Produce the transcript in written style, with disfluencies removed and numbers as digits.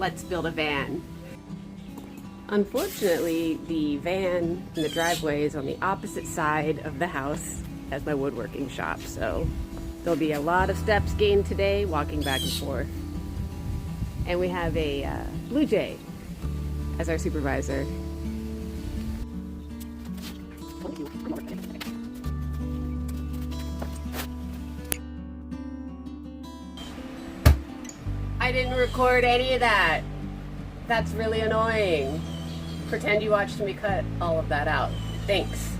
let's build a van. Unfortunately, the van and the driveway is on the opposite side of the house as my woodworking shop, so there'll be a lot of steps gained today walking back and forth. And we have a blue jay as our supervisor. I didn't record any of that. That's really annoying. Pretend you watched me cut all of that out. Thanks.